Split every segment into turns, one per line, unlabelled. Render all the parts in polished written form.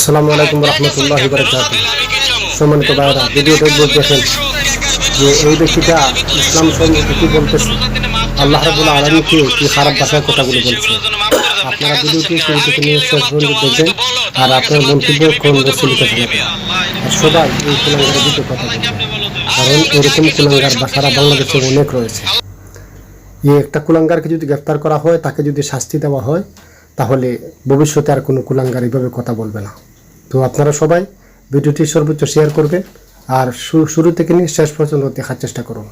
আসসালামু আলাইকুম রহমতুল্লাহি বারাকাতুহু। সম্মানিত ভাইরা, ভিডিওটা দেখেন যে এই ব্যক্তিটা ইসলাম সম্পর্কে কি বলতেছে, আল্লাহ রাব্বুল আলামিনকে কি খারাপ ভাষায় কথাগুলো বলছে। আপনারা ভিডিওটি শুরু থেকে নিয়ে শেষ পর্যন্ত দেখবেন আর আপনার মন্তব্য কোন বসে লিখে জানাবেন। আর সবাই এই কুলাঙ্গারের বিরুদ্ধে কথা বলবেন, কারণ এরকম কুলাঙ্গার সারা বাংলাদেশে অনেক রয়েছে। এই একটা কুলাঙ্গারকে যদি গ্রেফতার করা হয়, তাকে যদি শাস্তি দেওয়া হয়, তাহলে ভবিষ্যতে আর কোনো কুলাঙ্গার এইভাবে কথা বলবে না। তো আপনারা সবাই ভিডিওটি সর্বোচ্চ শেয়ার করবেন আর শুরু থেকে নিয়ে শেষ পর্যন্ত দেখার চেষ্টা করুন।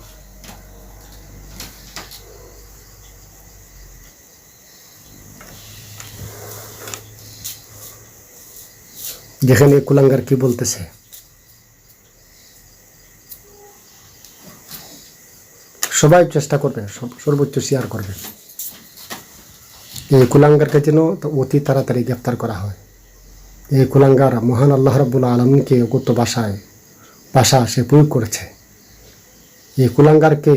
যেখানে কুলাঙ্গার কি বলতেছে, সবাই চেষ্টা করবেন, সর্বোচ্চ শেয়ার করবেন। এই কুলাঙ্গারকে যেন অতি তাড়াতাড়ি গ্রেফতার করা হয়। এই কুলাঙ্গার মহান আল্লাহ রাব্বুল আলামিনকে অগত্য ভাষা সে প্রয়োগ করেছে। এই কুলাঙ্গারকে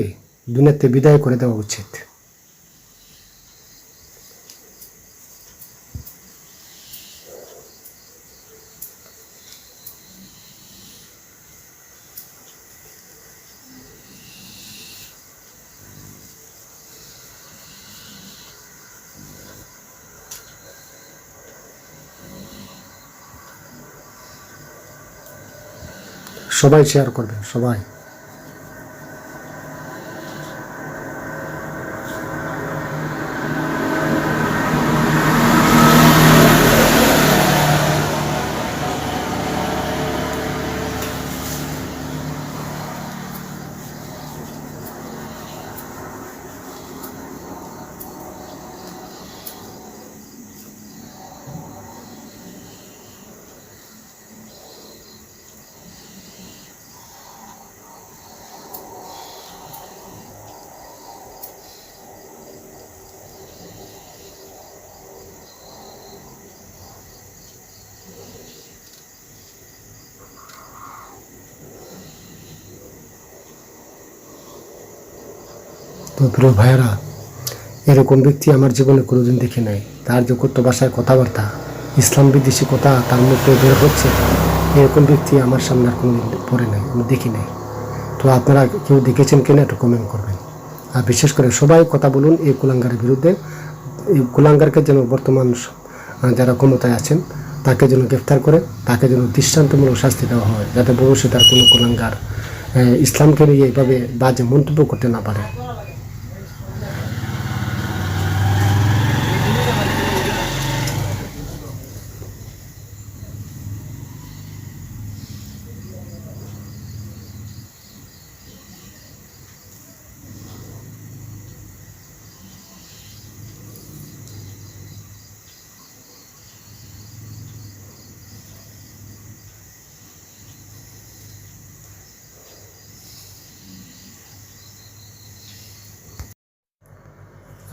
দুনিয়াতে বিদায় করে দেওয়া উচিত। সবাই শেয়ার করবেন, সবাই। তো প্রিয় ভাইয়েরা, এরকম ব্যক্তি আমার জীবনে কোনোদিন দেখি নাই। তার যে কত ভাষায় কথাবার্তা, ইসলাম বিদ্বেষী কথা তার মুখে বের হচ্ছে, এরকম ব্যক্তি আমার সামনে আর কোনোদিন পড়ে নাই, আমি দেখি নাই। তো আপনারা কেউ দেখেছেন কিনা একটু কমেন্ট করবেন। আর বিশেষ করে সবাই কথা বলুন এই কুলাঙ্গারের বিরুদ্ধে। এই কুলাঙ্গারকে যেন বর্তমান যারা ক্ষমতায় আছেন তাকে যেন গ্রেফতার করে, তাকে যেন দৃষ্টান্তমূলক শাস্তি দেওয়া হয়, যাতে ভবিষ্যতে আর কোনো কুলাঙ্গার ইসলামকে নিয়ে এইভাবে বাজে মন্তব্য করতে না পারে।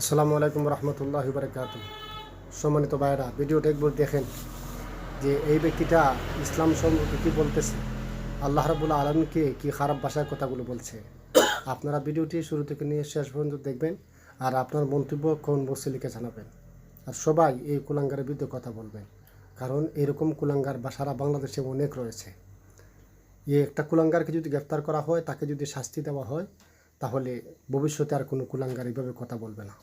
আসসালামু আলাইকুম রহমতুল্লাহি বারাকাতুহু। সম্মানিত ভাইরা, ভিডিওটা একবার দেখেন যে এই ব্যক্তিটা ইসলাম সম্পর্কে কী বলতেছে, আল্লাহ রাব্বুল আলামিনকে কি খারাপ ভাষায় কথাগুলো বলছে। আপনারা ভিডিওটি শুরু থেকে নিয়ে শেষ পর্যন্ত দেখবেন আর আপনার মন্তব্য কোন বসে লিখে জানাবেন। আর সবাই এই কুলাঙ্গারের বিরুদ্ধে কথা বলবেন, কারণ এরকম কুলাঙ্গার সারা বাংলাদেশে অনেক রয়েছে। এই একটা কুলাঙ্গারকে যদি গ্রেফতার করা হয়, তাকে যদি শাস্তি দেওয়া হয়, তাহলে ভবিষ্যতে আর কোনো কুলাঙ্গার এইভাবে কথা বলবে না।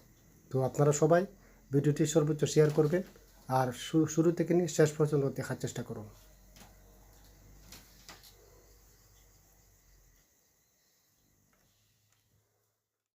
তো আপনারা সবাই ভিডিওটি সর্বোচ্চ শেয়ার করবেন আর শুরু থেকে নিয়ে শেষ পর্যন্ত দেখার চেষ্টা করুন।